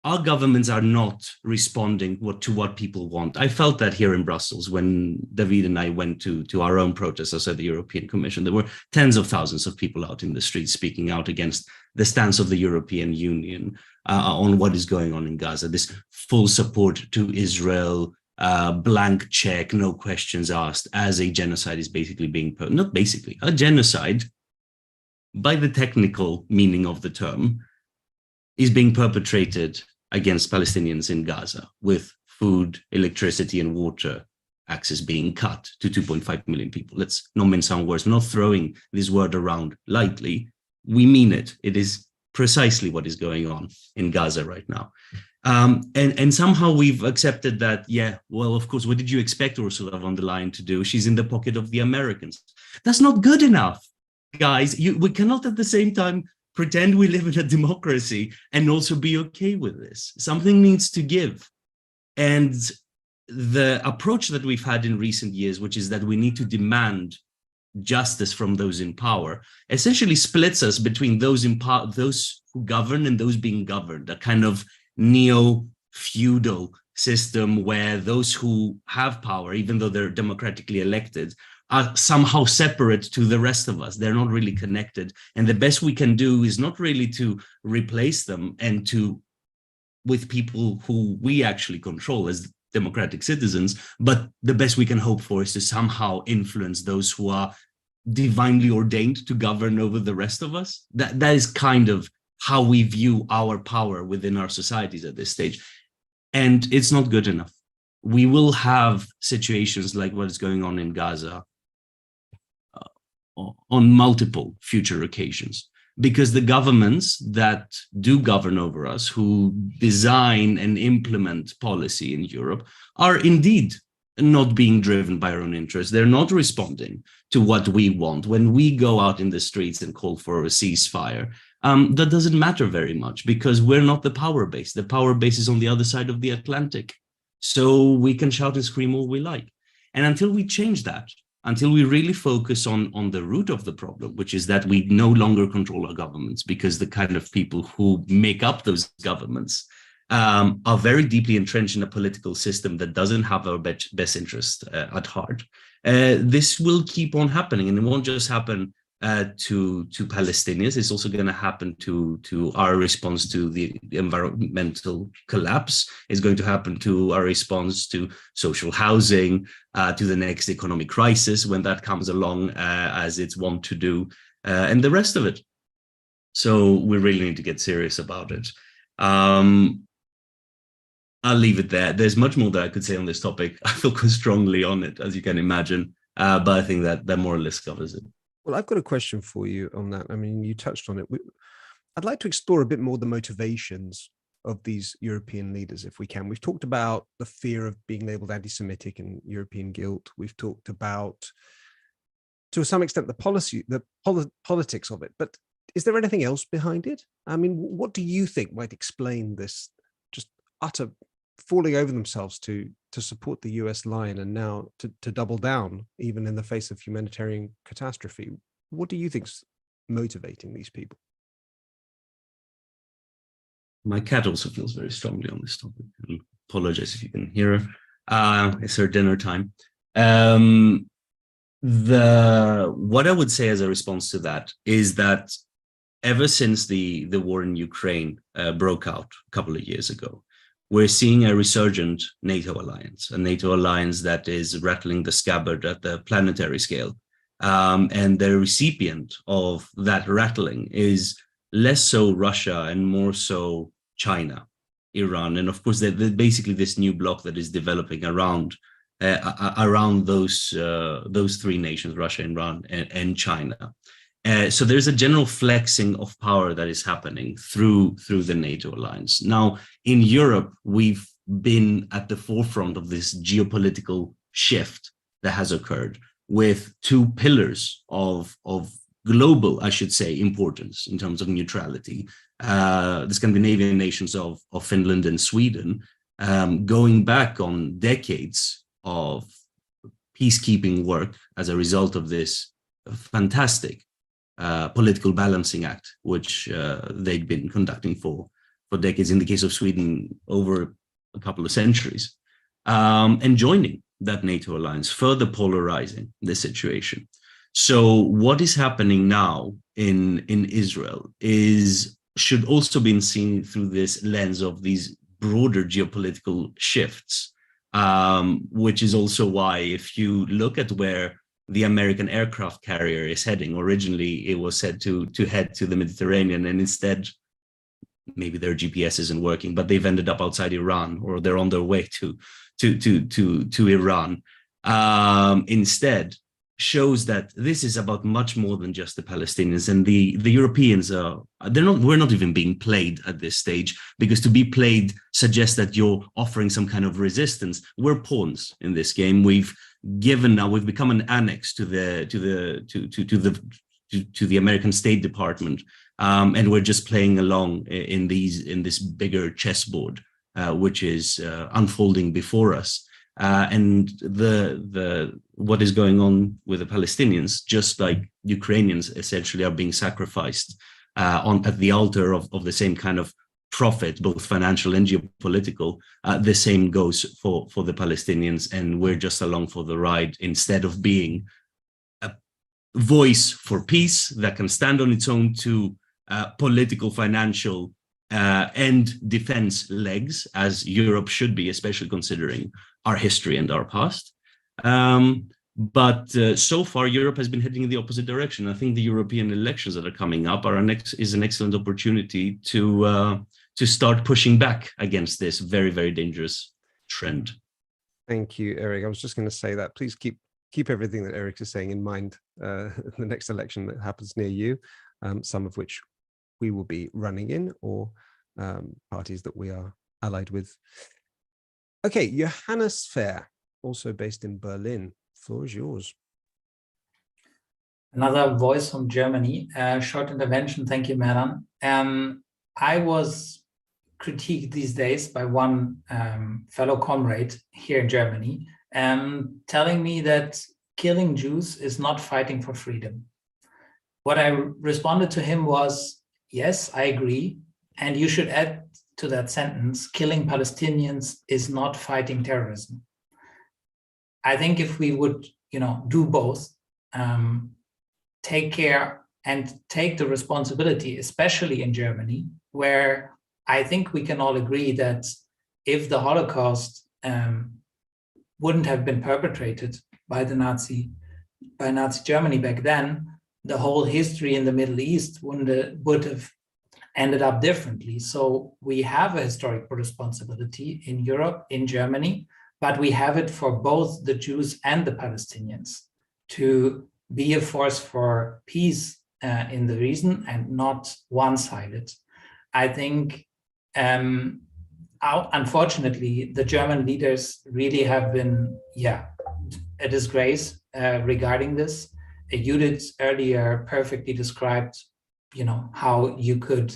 Our governments are not responding to what people want. I felt that here in Brussels when David and I went to our own protests outside the European Commission. There were tens of thousands of people out in the streets speaking out against the stance of the European Union on what is going on in Gaza, this full support to Israel, blank check, no questions asked, as a genocide is basically being, not basically, a genocide, by the technical meaning of the term, is being perpetrated against Palestinians in Gaza with food, electricity, and water access being cut to 2.5 million people. Let's not mince our words. We're not throwing this word around lightly. We mean it. It is precisely what is going on in Gaza right now. And somehow we've accepted that, yeah, well, of course, what did you expect Ursula von der Leyen to do? She's in the pocket of the Americans. That's not good enough, guys. We cannot at the same time pretend we live in a democracy and also be okay with this. Something needs to give. And the approach that we've had in recent years, which is that we need to demand justice from those in power, essentially splits us between those in power, those who govern and those being governed, a kind of neo-feudal system where those who have power, even though they're democratically elected, are somehow separate to the rest of us. They're not really connected. And the best we can do is not really to replace them and with people who we actually control as democratic citizens, but the best we can hope for is to somehow influence those who are divinely ordained to govern over the rest of us. That is kind of how we view our power within our societies at this stage. And it's not good enough. We will have situations like what is going on in Gaza on multiple future occasions, because the governments that do govern over us, who design and implement policy in Europe, are indeed not being driven by our own interests. They're not responding to what we want. When we go out in the streets and call for a ceasefire, that doesn't matter very much because we're not the power base. The power base is on the other side of the Atlantic. So we can shout and scream all we like. And until we change that, until we really focus on the root of the problem, which is that we no longer control our governments because the kind of people who make up those governments are very deeply entrenched in a political system that doesn't have our best interest at heart. This will keep on happening, and it won't just happen to Palestinians. It's also going to happen to our response to the environmental collapse. It's going to happen to our response to social housing, to the next economic crisis when that comes along, as it's wont to do, and the rest of it. So we really need to get serious about it. I'll leave it there. There's much more that I could say on this topic. I feel quite strongly on it, as you can imagine, but I think that more or less covers it. Well, I've got a question for you on that. I mean, you touched on it. I'd like to explore a bit more the motivations of these European leaders, if we can. We've talked about the fear of being labeled anti-Semitic and European guilt. We've talked about, to some extent, the politics of it. But is there anything else behind it? I mean, what do you think might explain this just utter falling over themselves to support the US line and now to double down, even in the face of humanitarian catastrophe? What do you think's motivating these people? My cat also feels very strongly on this topic. I apologize if you can hear her. It's her dinner time. What I would say as a response to that is that ever since the war in Ukraine broke out a couple of years ago, we're seeing a resurgent NATO alliance, a NATO alliance that is rattling the scabbard at the planetary scale. And the recipient of that rattling is less so Russia and more so China, Iran, and of course, basically this new bloc that is developing around those three nations, Russia, Iran, and China. So there's a general flexing of power that is happening through the NATO alliance. Now, in Europe, we've been at the forefront of this geopolitical shift that has occurred with two pillars of global, I should say, importance in terms of neutrality. The Scandinavian nations of Finland and Sweden, going back on decades of peacekeeping work as a result of this fantastic political balancing act, which they'd been conducting for decades, in the case of Sweden, over a couple of centuries, and joining that NATO alliance, further polarizing the situation. So what is happening now in Israel should also be seen through this lens of these broader geopolitical shifts, which is also why, if you look at where the American aircraft carrier is heading, originally it was said to head to the Mediterranean, and instead, maybe their GPS isn't working, but they've ended up outside Iran, or they're on their way to Iran. instead shows that this is about much more than just the Palestinians, and the Europeans we're not even being played at this stage, because to be played suggests that you're offering some kind of resistance. We're pawns in this game. We've become an annex to the American State Department, and we're just playing along in this bigger chessboard, which is unfolding before us. And what is going on with the Palestinians, just like Ukrainians essentially are being sacrificed at the altar of the same kind of profit, both financial and geopolitical. The same goes for the Palestinians, and we're just along for the ride instead of being a voice for peace that can stand on its own two political, financial, and defense legs, as Europe should be, especially considering our history and our past. But so far, Europe has been heading in the opposite direction. I think the European elections that are coming up is an excellent opportunity to start pushing back against this very, very dangerous trend. Thank you, Eric. I was just going to say that. Please keep everything that Eric is saying in mind. The next election that happens near you, some of which we will be running in, or parties that we are allied with. Okay, Johannes Fair, also based in Berlin. Floor is yours. Another voice from Germany. Short intervention. Thank you, Meran. I was critiqued these days by one fellow comrade here in Germany, telling me that killing Jews is not fighting for freedom. What I responded to him was, yes, I agree. And you should add to that sentence, killing Palestinians is not fighting terrorism. I think if we would, do both, take care and take the responsibility, especially in Germany, where I think we can all agree that if the Holocaust wouldn't have been perpetrated by Nazi Germany back then, the whole history in the Middle East would have ended up differently. So we have a historical responsibility in Europe, in Germany, but we have it for both the Jews and the Palestinians to be a force for peace in the region and not one-sided. I think, unfortunately, the German leaders really have been, a disgrace regarding this. Judith earlier perfectly described, how you could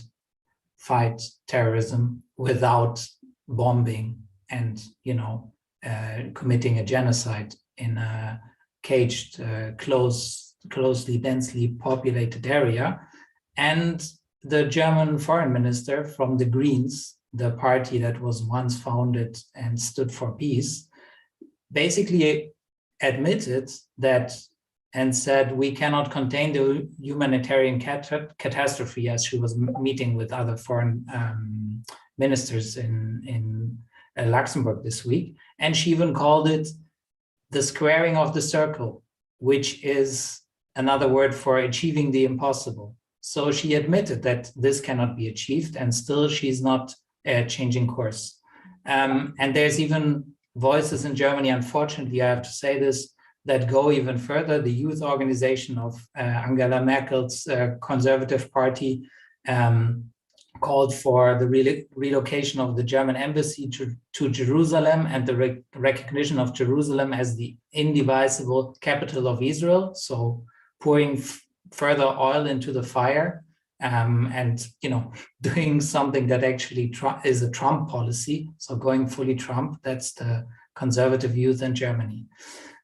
fight terrorism without bombing and, committing a genocide in a caged, closely, densely populated area. And the German foreign minister from the Greens, the party that was once founded and stood for peace, basically admitted that and said, we cannot contain the humanitarian catastrophe, as she was meeting with other foreign ministers in Luxembourg this week. And she even called it the squaring of the circle, which is another word for achieving the impossible. So she admitted that this cannot be achieved, and still she's not changing course. And there's even voices in Germany, unfortunately, I have to say this, that go even further. The youth organization of Angela Merkel's Conservative Party called for the relocation of the German embassy to Jerusalem and the recognition of Jerusalem as the indivisible capital of Israel. So pouring further oil into the fire and, doing something that actually is a Trump policy. So going fully Trump, that's the conservative youth in Germany.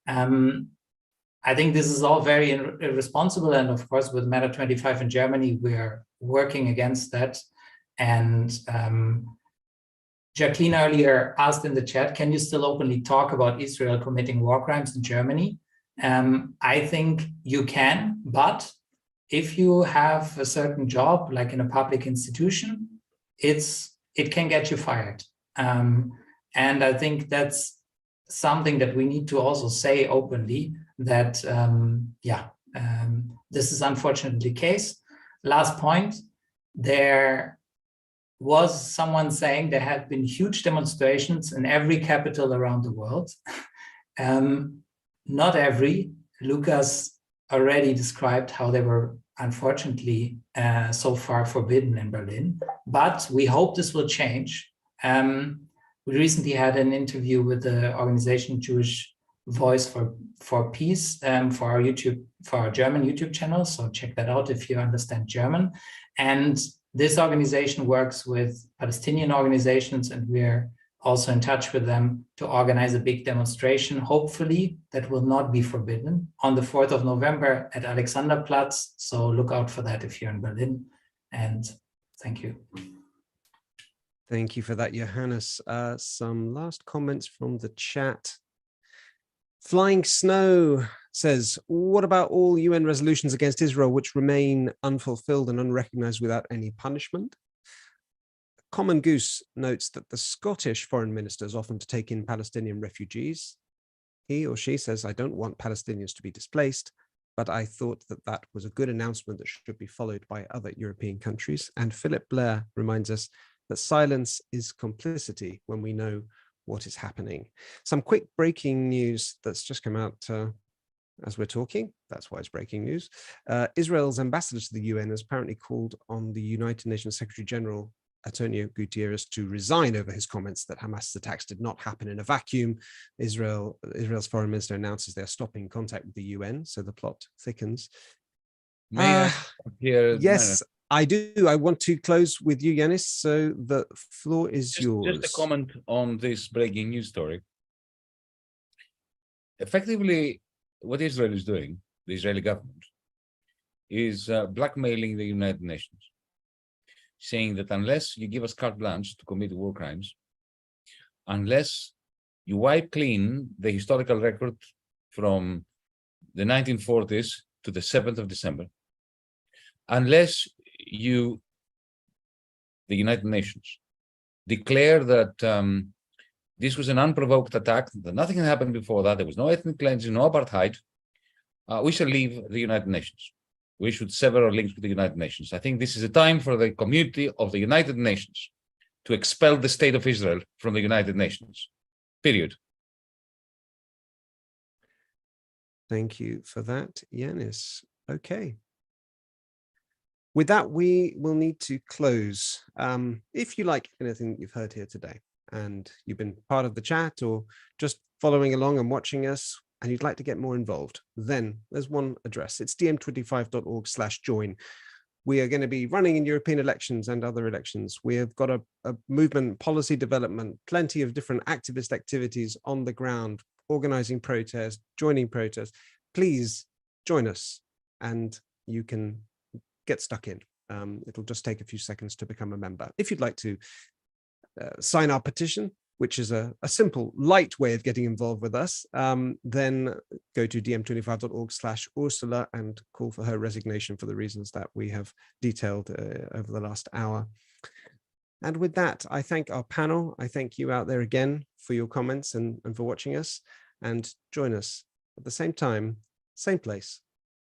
I think this is all very irresponsible. And of course, with Matter 25 in Germany, we are working against that. And Jacqueline earlier asked in the chat, can you still openly talk about Israel committing war crimes in Germany? I think you can, but if you have a certain job, like in a public institution, it can get you fired. And I think that's something that we need to also say openly, that, this is unfortunately the case. Last point, there was someone saying there had been huge demonstrations in every capital around the world. not every. Lucas already described how they were unfortunately so far forbidden in Berlin, but we hope this will change. We recently had an interview with the organization Jewish Voice for Peace for our German YouTube channel. So check that out if you understand German. And this organization works with Palestinian organizations, and we're also in touch with them to organize a big demonstration, hopefully that will not be forbidden, on the 4th of November at Alexanderplatz. So look out for that if you're in Berlin. And thank you. Thank you for that, Johannes. Some last comments from the chat. Flying Snow says, what about all UN resolutions against Israel which remain unfulfilled and unrecognized without any punishment? Common Goose notes that the Scottish foreign ministers often to take in Palestinian refugees. He or she says, I don't want Palestinians to be displaced, but I thought that that was a good announcement that should be followed by other European countries. And Philip Blair reminds us that silence is complicity when we know what is happening. Some quick breaking news that's just come out as we're talking. That's why it's breaking news. Israel's ambassador to the UN has apparently called on the United Nations Secretary General Antonio Guterres to resign over his comments that Hamas's attacks did not happen in a vacuum. Israel's foreign minister announces they are stopping contact with the UN, so the plot thickens. May I hear? Yes, I do. I want to close with you, Yanis, so the floor is yours. Just a comment on this breaking news story. Effectively, what Israel is doing, the Israeli government, is blackmailing the United Nations, saying that unless you give us carte blanche to commit war crimes, unless you wipe clean the historical record from the 1940s to the 7th of December, unless you, the United Nations, declare that this was an unprovoked attack, that nothing had happened before that, there was no ethnic cleansing, no apartheid, we shall leave the United Nations. We should sever our links with the United Nations. I think this is a time for the community of the United Nations to expel the state of Israel from the United Nations, period. Thank you for that, Yanis. Okay. With that, we will need to close. If you like anything that you've heard here today, and you've been part of the chat or just following along and watching us, and you'd like to get more involved, then there's one address. It's dm25.org/join. We are going to be running in European elections and other elections. We have got a movement, policy development, plenty of different activist activities on the ground, organizing protests, joining protests. Please join us and you can get stuck in. It'll just take a few seconds to become a member. If you'd like to sign our petition, which is a simple, light way of getting involved with us, then go to dm25.org/Ursula and call for her resignation for the reasons that we have detailed over the last hour. And with that, I thank our panel. I thank you out there again for your comments and for watching us, and join us at the same time, same place